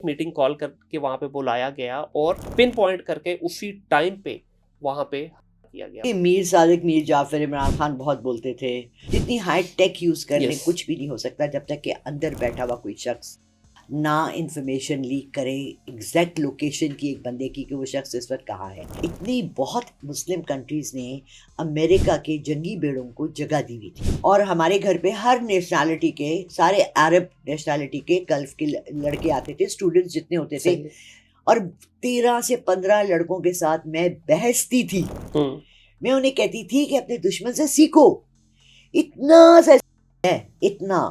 Meeting call करके वहां पे बुलाया गया और पिन पॉइंट करके उसी टाइम पे वहां पे किया गया। मीर सादिक, मीर जाफर, इमरान खान बहुत बोलते थे जितनी हाई टेक यूज कर लें यस कुछ भी नहीं हो सकता जब तक कि अंदर बैठा हुआ कोई शख्स ना इंफॉर्मेशन लीक करे एग्जैक्ट लोकेशन की एक बंदे की कि वो शख्स इस वक्त कहाँ है। इतनी बहुत मुस्लिम कंट्रीज ने अमेरिका के जंगी बेड़ों को जगह दी हुई थी और हमारे घर पे हर नेशनैलिटी के, सारे अरब नेशनैलिटी के गल्फ के लड़के आते थे, स्टूडेंट्स जितने होते थे, सही है। और 13 से 15 लड़कों के साथ मैं बहसती थी। मैं उन्हें कहती थी कि अपने दुश्मन से सीखो, इतना सा है, इतना,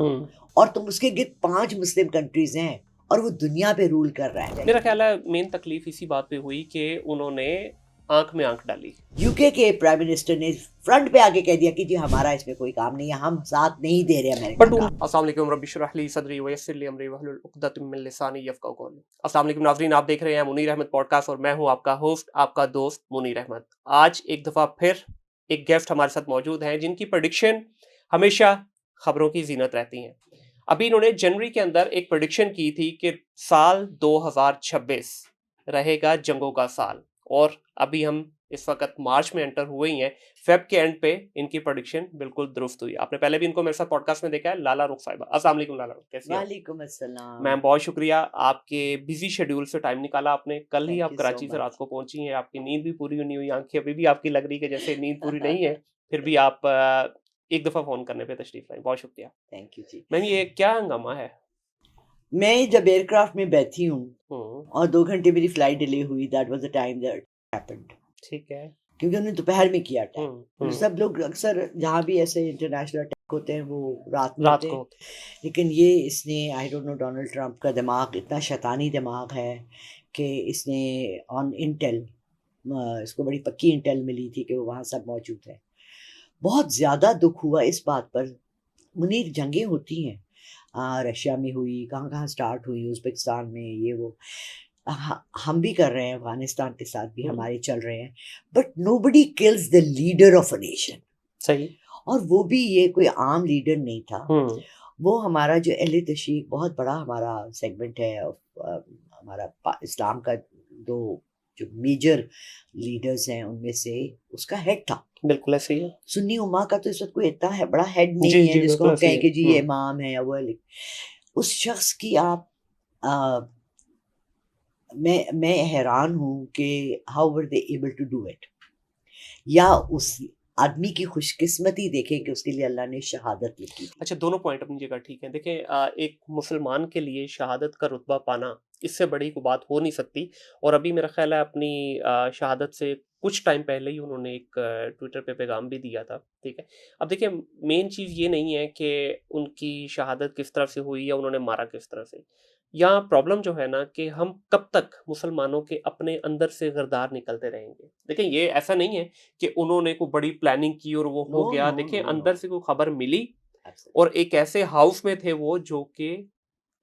और तुम उसके गिर्द 5 मुस्लिम कंट्रीज हैं और वो दुनिया पे रूल कर रहा है। मेरा ख्याल है मेन तकलीफ इसी बात पे हुई कि उन्होंने आंख में आंख डाली। यूके के प्राइम मिनिस्टर ने फ्रंट पे आके कह दिया कि जी हमारा इसमें कोई काम नहीं है, हम साथ नहीं दे रहे अमेरिका का। अस्सलाम वालेकुम, रब्बी इश्रह ली सदरी व यस्सिर ली अमरी वहलुल उक़दतम मिन लिसानी यफ़क़हू क़ौली। अस्सलाम वालेकुम नाज़रीन, आप देख रहे हैं मुनीर अहमद पॉडकास्ट और मैं हूं आपका होस्ट, आपका दोस्त मुनीर अहमद। आज एक दफ़ा फिर एक गेस्ट हमारे साथ मौजूद हैं जिनकी प्रेडिक्शन हमेशा खबरों की जीनत रहती हैं। अभी इन्होंने जनवरी के अंदर एक प्रेडिक्शन की थी कि साल 2026 रहेगा जंगों का साल, और अभी हम इस वक्त मार्च में एंटर हुए ही हैं। फेब के एंड पे इनकी प्रेडिक्शन बिल्कुल दुरुस्त हुई। आपने पहले भी इनको मेरे साथ पॉडकास्ट में देखा है, लाला रुख साहिबा। अस्सलाम वालेकुम लाला रुख, कैसी हैं? वालेकुम अस्सलाम। मैम बहुत शुक्रिया, आपके बिजी शेड्यूल से टाइम निकाला आपने। कल ही थैंक आप यू सो कराची से रात मच। को पहुंची हैं, आपकी नींद भी पूरी नहीं हुई, आंखें अभी भी आपकी लग रही है कि जैसे नींद पूरी नहीं है, फिर भी आप एक दफा फोन करने पे तशरीफ लाई, बहुत शुक्रिया। Thank you ji. मैम ये क्या हंगामा है? मैं जब एयरक्राफ्ट में बैठी हूँ हम्म, और 2 घंटे मेरी फ्लाइट डिले हुई, that was the time that happened, ठीक है। क्योंकि उन्होंने दोपहर में किया टाइम। हम्म, सब लोग अक्सर जहाँ भी ऐसे इंटरनेशनल अटैक होते हैं वो रात में रात होते को हैं, होते। लेकिन ये इसने, I don't know, Donald Trump का दिमाग इतना शैतानी दिमाग है कि इसने ऑन इंटेल, इसको बड़ी पक्की इंटेल मिली थी कि वो वहाँ सब मौजूद है। बहुत ज़्यादा दुख हुआ इस बात पर। मुनीर, जंगें होती हैं, रशिया में हुई, कहाँ कहाँ स्टार्ट हुई, उज़्बेकिस्तान में, ये वो, हम भी कर रहे हैं, अफगानिस्तान के साथ भी हम्म, हमारे चल रहे हैं, but nobody kills the leader of a nation. सही। और वो भी ये कोई आम लीडर नहीं था, हम्म, वो हमारा जो अहले तशरीक, बहुत बड़ा हमारा सेगमेंट है हमारा इस्लाम का, दो जो मेजर लीडर्स हैं उनमें से उसका हेड था। बिल्कुल ऐसे ही है। सुन्नी उम्मा का तो इस वक्त कोई इतना है बड़ा हेड जी नहीं है जी, जिसको बिल्कुल हम ऐसे ही कहें है। कि जी ये इमाम है या वो है। उस शख्स की आप, आ, मैं हैरान हूँ कि how were they able to do it, या उस आदमी की खुशकिस्मती देखें कि उसके लिए अल्लाह ने शहादत लिखी थी। अच्छा, दोनों पॉइंट अपनी जगह ठीक है। देखें, एक मुसलमान के लिए शहादत का रुतबा पाना, इससे बड़ी कोई बात हो नहीं सकती। और अभी मेरा ख्याल है अपनी शहादत से कुछ टाइम पहले ही उन्होंने एक ट्विटर पे पैगाम भी दिया था, ठीक है। अब देखिए, मेन चीज़ ये नहीं है कि उनकी शहादत किस तरह से हुई या उन्होंने मारा किस तरह से। यहाँ प्रॉब्लम जो है ना कि हम कब तक मुसलमानों के अपने अंदर से गरदार निकलते रहेंगे। देखिए, ये ऐसा नहीं है कि उन्होंने कोई बड़ी प्लानिंग की और वो नो हो गया। नो देखिए, नो नो, अंदर से कोई खबर मिली और एब्सोल्युटली, एक ऐसे हाउस में थे वो जो कि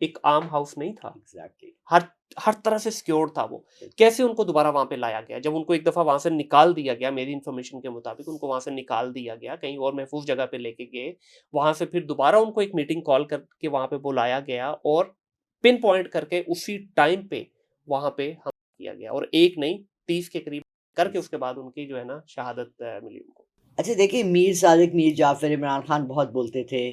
एक आम हाउस नहीं था। एग्जैक्टली, हर हर तरह से सिक्योर्ड था वो। बिल्कुल। कैसे उनको दोबारा वहाँ पे लाया गया? जब उनको एक दफ़ा वहाँ से निकाल दिया गया, मेरी इन्फॉर्मेशन के मुताबिक उनको वहाँ से निकाल दिया गया, कहीं और महफूज़ जगह पे लेके गए। वहाँ से फिर दोबारा उनको एक मीटिंग कॉल करके वहाँ पे बुलाया गया और पिन पॉइंट करके उसी टाइम पे वहाँ पे हमला किया गया, और 1 नहीं 30 के करीब करके उसके बाद उनकी जो है ना शहादत मिली उनको। अच्छा देखिए, मीर सादिक, मीर जाफर, इमरान खान बहुत बोलते थे,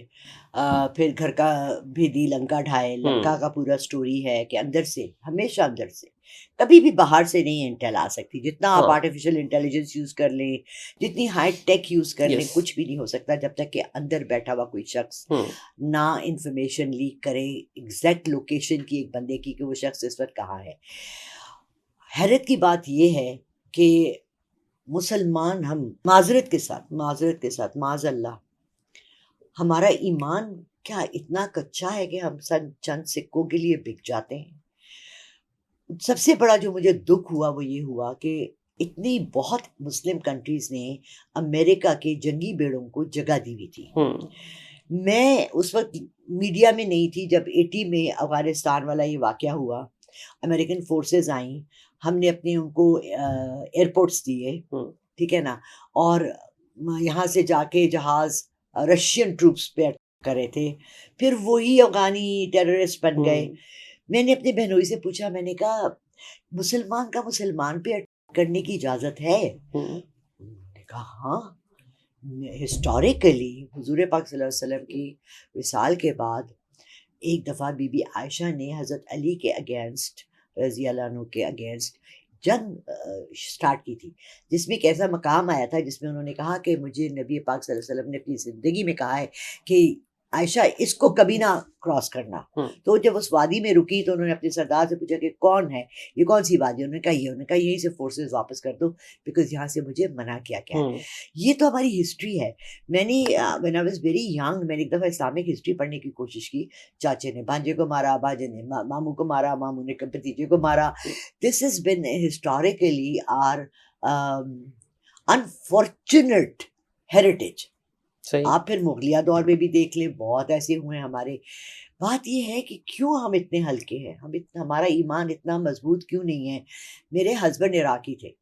फिर घर का भेदी लंका ढाए, लंका हुँ, का पूरा स्टोरी है कि अंदर से, हमेशा अंदर से, कभी भी बाहर से नहीं इंटेल आ सकती। जितना आप हाँ, आर्टिफिशियल इंटेलिजेंस यूज़ कर लें, जितनी हाई टेक यूज़ कर लें, यस। कुछ भी नहीं हो सकता जब तक कि अंदर बैठा हुआ कोई शख्स हुँ, ना इंफॉर्मेशन लीक करे एग्जैक्ट लोकेशन की एक बंदे की कि वो शख्स इस वक्त कहाँ है। हैरत की बात यह है कि मुसलमान, हम माजरत के साथ माजल्ला, हमारा ईमान क्या इतना कच्चा है कि हम चंद सिक्कों के लिए बिक जाते हैं। सबसे बड़ा जो मुझे दुख हुआ वो ये हुआ कि इतनी बहुत मुस्लिम कंट्रीज ने अमेरिका के जंगी बेड़ों को जगह दी हुई थी। हुँ, मैं उस वक्त मीडिया में नहीं थी जब 80 में अफगानिस्तान वाला ये वाक़या हुआ। अमेरिकन फोर्सेस आई, हमने अपने उनको एयरपोर्ट्स दिए, हुँ, ठीक है ना, और यहाँ से जाके जहाज़ रशियन ट्रूप्स पे अटैक कर रहे थे, फिर वही अफ़गानी टेररिस्ट बन गए। हुँ, मैंने अपनी बहनोई से पूछा, मैंने कहा मुसलमान का मुसलमान पे अटैक करने की इजाज़त है? उन्होंने कहा हाँ, हिस्टोरिकली हुज़ूर पाक सल्लल्लाहु अलैहि वसल्लम की विसाल के बाद एक दफ़ा बीबी आयशा ने हज़रत अली के अगेंस्ट, रज़ी अल्लाह अन्हु के अगेंस्ट जंग स्टार्ट की थी, जिसमें एक ऐसा मकाम आया था जिसमें उन्होंने कहा कि मुझे नबी पाक सल्लल्लाहु अलैहि वसल्लम ने अपनी ज़िंदगी में कहा है कि आयशा इसको कभी ना क्रॉस करना। तो जब उस वादी में रुकी तो उन्होंने अपने सरदार से पूछा कि कौन है, ये कौन सी वादी? उन्होंने कहा ये। उन्होंने कहा यहीं से फोर्सेस वापस कर दो, बिकॉज यहाँ से मुझे मना किया गया है। ये तो हमारी हिस्ट्री है। मैंने when I was very young मैंने एक दफ़ा इस्लामिक हिस्ट्री पढ़ने की कोशिश की। चाचे ने भांजे को मारा, भांजे ने मामू को मारा, मामू ने भतीजे को मारा। This is been historically our unfortunate heritage. आप फिर मुगलिया दौर में भी देख लें, बहुत ऐसे हुए हमारे। बात ये है कि क्यों हम इतने हल्के हैं, हमारा ईमान इतना मजबूत क्यों नहीं है। मेरे हस्बैंड इराकी थे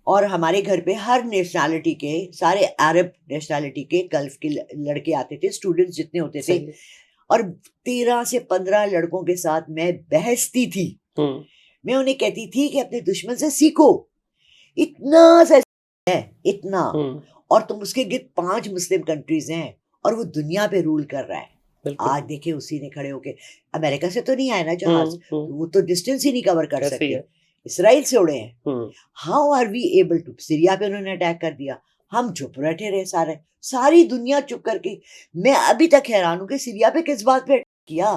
और हमारे घर पे हर नेशनैलिटी के, सारे अरब नेशनैलिटी के, गल्फ के लड़के आते थे, स्टूडेंट्स जितने होते थे, और 13 से 15 लड़कों के साथ मैं बहसती थी। मैं उन्हें कहती थी कि अपने दुश्मन से सीखो, इतना सा है, इतना, और तुम उसके गिर्द 5 मुस्लिम कंट्रीज हैं और वो दुनिया पे रूल कर रहा है। आज देखे उसी ने खड़े होके, अमेरिका से तो नहीं आया ना जहाज, वो तो डिस्टेंस ही नहीं कवर कर सकते, इसराइल से उड़े हैं। How are we able to? Syria पे उन्होंने अटैक कर दिया, हम चुप बैठे रहे, सारी दुनिया चुप करके। मैं अभी तक हैरान हूं कि सीरिया पे किस बात पे किया।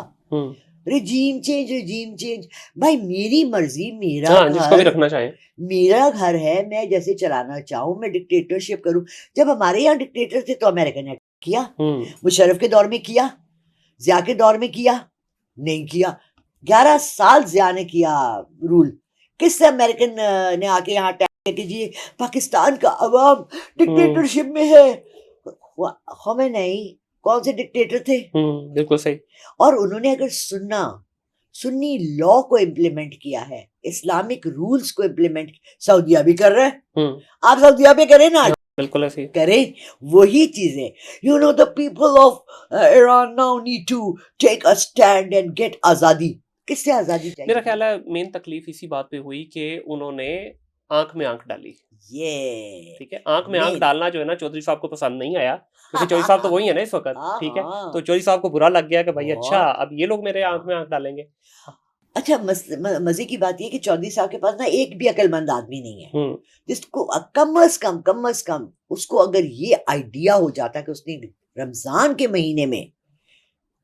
Regime change. भाई मेरी मर्जी, मेरा जिसको भी रखना चाहे, मेरा घर है, मैं जैसे चलाना चाहूँ, मैं डिक्टेटरशिप करूं। जब हमारे यहाँ डिक्टेटर थे तो अमेरिका ने किया, मुशर्रफ के दौर में किया, जिया के दौर में किया, नहीं किया। 11 साल जिया ने किया रूल। किससे अमेरिकन ने आके यहाँ अटैक कि जी पाकिस्तान का अवाम डिक्टेटरशिप में है। हमें नहीं, कौन से डिक्टेटर थे? बिल्कुल सही। और उन्होंने अगर सुन्नी लॉ को इम्प्लीमेंट किया है, इस्लामिक रूल्स को इम्प्लीमेंट, सऊदिया भी कर रहे हैं, आप सऊदिया पे करें ना, बिल्कुल ऐसे करें वही चीजें। You know the people of Iran now need to take a stand and get azadi. किससे आजादी चाहिए? मेरा ख्याल है मेन तकलीफ इसी बात पे हुई कि उन्होंने आंख में आंख डाली। ये ठीक है, आंख में आंख डालना जो है ना, चौधरी साहब को पसंद नहीं आया, क्योंकि चौधरी साहब तो वही है ना इस वक्त। ठीक है, तो चौधरी साहब को बुरा लग गया कि भाई अच्छा अब ये लोग मेरे आंख में आंख डालेंगे। अच्छा, मजे की बात ये कि चौधरी साहब के पास ना एक भी अकलमंद आदमी नहीं है जिसको कम अज कम उसको अगर ये आइडिया हो जाता कि उसने रमजान के महीने में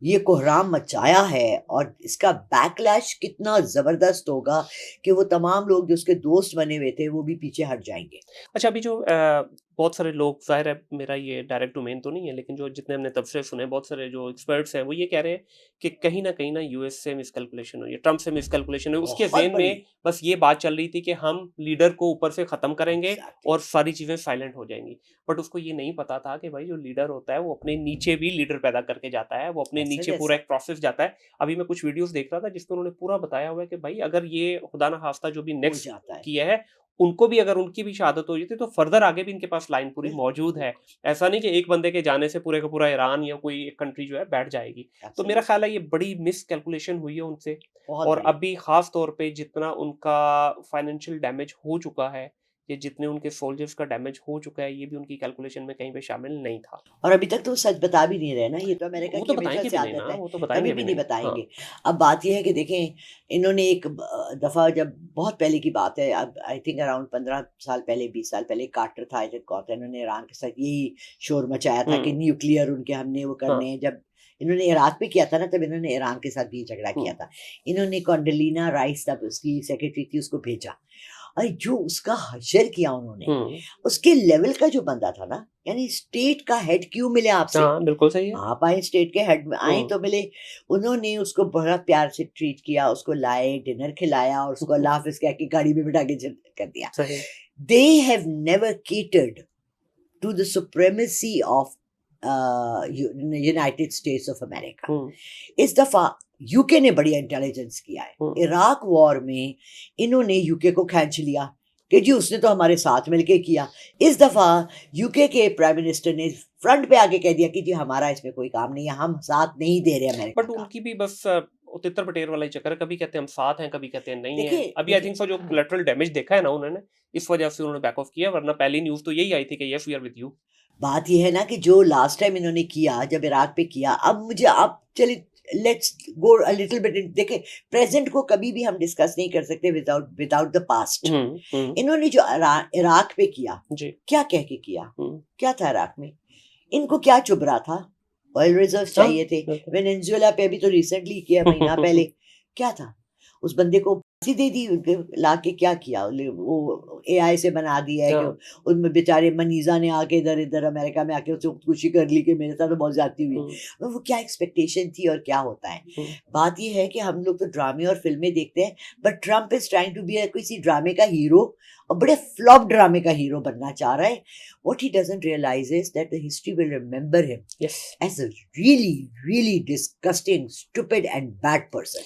ये कोहराम मचाया है और इसका बैकलैश कितना जबरदस्त होगा कि वो तमाम लोग जो उसके दोस्त बने हुए थे वो भी पीछे हट जाएंगे। अच्छा, अभी जो बहुत सारे लोग, जाहिर है मेरा ये डायरेक्ट डोमेन तो नहीं है, लेकिन जो जितने हमने तबसरे सुने, बहुत सारे जो एक्सपर्ट्स हैं वो ये कह रहे हैं कि कहीं ना यूएस से मिसकैलकुलेशन हुई है, ट्रम्प से मिसकैलकुलेशन हुई। उसके जेन में बस ये बात चल रही थी कि हम लीडर को ऊपर से खत्म करेंगे और सारी चीजें साइलेंट हो जाएंगी। बट उसको ये नहीं पता था कि भाई जो लीडर होता है वो अपने नीचे भी लीडर पैदा करके जाता है, वो अपने नीचे पूरा एक प्रोसेस जाता है। अभी मैं कुछ वीडियोस देख रहा था जिसमें उन्होंने पूरा बताया हुआ है कि भाई अगर ये खुदा ना खास्ता जो भी नेक्स्ट किया है, उनको भी अगर उनकी भी शहादत हो जाती तो फर्दर आगे भी इनके पास लाइन पूरी मौजूद है। ऐसा नहीं कि एक बंदे के जाने से पूरे का पूरा ईरान या कोई एक कंट्री जो है बैठ जाएगी। तो मेरा ख्याल है ये बड़ी मिस कैलकुलेशन हुई है उनसे। और अभी खास तौर पे जितना उनका फाइनेंशियल डैमेज हो चुका है, ये जितने उनके सोल्जर्स का डैमेज हो चुका है, ये भी उनकी कैलकुलेशन में कहीं पे शामिल नहीं था। और अभी तक तो सच बता भी नहीं रहे ना, ये तो अमेरिका की हमेशा से आदत है, वो तो कभी भी नहीं बताएंगे। अब बात ये है कि देखें, इन्होंने एक दफा, जब बहुत पहले की बात है, अब आई थिंक अराउंड 15 साल पहले, 20 साल पहले, कार्टर था, इन्होंने ईरान के साथ यही शोर मचाया था कि न्यूक्लियर उनके हमने वो करने हैं। जब इन्होंने इराक पे किया था ना, तब इन्होंने ईरान के साथ भी झगड़ा किया था। इन्होंने कॉन्डोलीना राइस, तब उसकी सेक्रेटरी थी, उसको भेजा। अरे जो उसका हशर किया उन्होंने, उसके लेवल का जो बंदा था ना, यानी स्टेट का हेड क्यों मिले आपसे? बिल्कुल सही है। आप आए स्टेट के हेड में, आए तो मिले। उन्होंने उसको बड़ा प्यार से ट्रीट किया, उसको लाए, डिनर खिलाया और उसको अल्लाह हाफिज कह के गाड़ी में बिठा के कर दिया। They have never catered to the supremacy of United States of America. इस दफा यूके ने बड़ी इंटेलिजेंस किया है। इराक वॉर में इन्होंने यूके को खींच लिया कि जी उसने तो हमारे साथ मिलके किया। इस दफा यूके के प्राइम मिनिस्टर ने फ्रंट पे आके कह दिया कि जी हमारा इसमें कोई काम नहीं है, हम साथ नहीं दे रहे अमेरिका। बट उनकी भी बस वो तितर पटेर वाला ही चक्कर है, कभी कहते हैं हम साथ हैं, कभी कहते हैं नहीं है। देखिए अभी आई थिंक सो जो कोलैटरल डैमेज देखा है ना उन्होंने, इस वजह से उन्होंने बैक ऑफ किया, वरना पहली न्यूज़ तो यही आई थी कि yes we are with you. बात ये है ना कि जो लास्ट टाइम इन्होंने किया जब इराक पे किया, अब मुझे आप चले let's go a little bit इन, देखिए प्रेजेंट को कभी भी हम डिस्कस नहीं कर सकते विदाउट द पास्ट। इन्होंने जो इराक पे किया, जी। क्या कह के किया, क्या था इराक में, इनको क्या चुभ रहा था, ऑयल रिजर्व चाहिए थे। वेनेजुएला पे भी तो रिसेंटली किया, महीना पहले, क्या था, उस बंदे को फांसी दे दी, लाके क्या किया, वो एआई से बना दिया है कि उनमें बेचारे मनीजा ने आके इधर अमेरिका में आके उससे खुदकुशी कर ली कि मेरे साथ तो बहुत ज्यादती हुई। वो क्या एक्सपेक्टेशन थी और क्या होता है। बात ये है कि हम लोग तो ड्रामे और फिल्में देखते हैं, but Trump is trying to be किसी ड्रामे का हीरो, और बड़े फ्लॉप ड्रामे का हीरो बनना चाह रहा है। What he doesn't realize is that the history will remember him Yes. as a really, really disgusting, stupid and bad person.